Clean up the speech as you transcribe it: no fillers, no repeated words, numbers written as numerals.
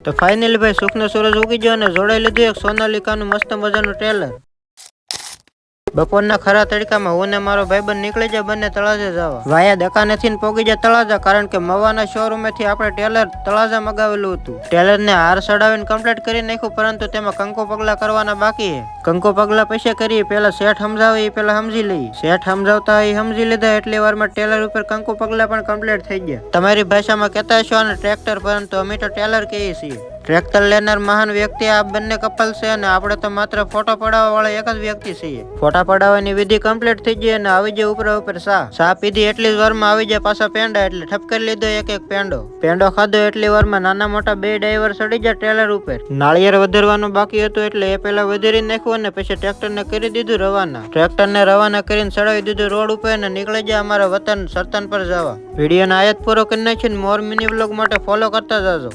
તો ફાઇનલી ભાઈ સુખનો સૂરજ ઉગી ગયો અને જોડાઈ લીધું એક સોનાલિકાનું મસ્ત મજાનું ટ્રેલર। બપોરના ખરા તડકામાં હું ને મારો ભાઈબંધ નીકળી જાય બંને તળાજા જવા। વાયા દકાનેથી પોગી જાય તળાજા, કારણ કે મવાના શોરૂમેથી આપણે ટેલર તળાજા મગાવેલું હતું। ટેલરને હાર ચડાવીને કમ્પ્લીટ કરી નાખ્યું, પરંતુ તેમાં કંકુ પગલા કરવાના બાકી છે। કંકુ પગલા પૈસા કરીએ પેલા શેઠ સમજાવે એ પેલા સમજી લઈએ। શેઠ સમજાવતા એ સમજી લીધા એટલી વારમાં ટેલર ઉપર કંકુ પગલા પણ કમ્પ્લીટ થઈ ગયા। તમારી ભાષામાં કહેતા હશો આને ટ્રેક્ટર, પરંતુ અમે તો ટેલર કહીએ છીએ। ટ્રેક્ટર લેનાર મહાન વ્યક્તિ આ બંને કપલ છે અને આપણે તો માત્ર ફોટો પડાવવા વાળા એક જ વ્યક્તિ છીએ। ફોટા પડાવવાની વિધિ કમ્પ્લીટ થઈ ગઈ અને આવી જાય ઉપર ચા પીધી એટલી જ વારમાં આવી જાય પાછા પેંડા, એટલે ઠપકરી લીધો એક પેંડો ખાધો એટલી વારમાં નાના મોટા બે ડ્રાઈવર ચડી જાય ટેલર ઉપર। નાળિયેર વધારવાનું બાકી હતું એટલે એ પેલા વધારી નાખ્યું અને પછી ટ્રેક્ટરને કરી દીધું રવાના। ટ્રેક્ટરને રવાના કરીને ચડાવી દીધું રોડ ઉપર અને નીકળી જાય અમારા વતન સરતન પર જવા। વિડીયોને આયત પૂરો કરી નાખીને મોર મિની વ્લોગ માટે ફોલો કરતા જાજો।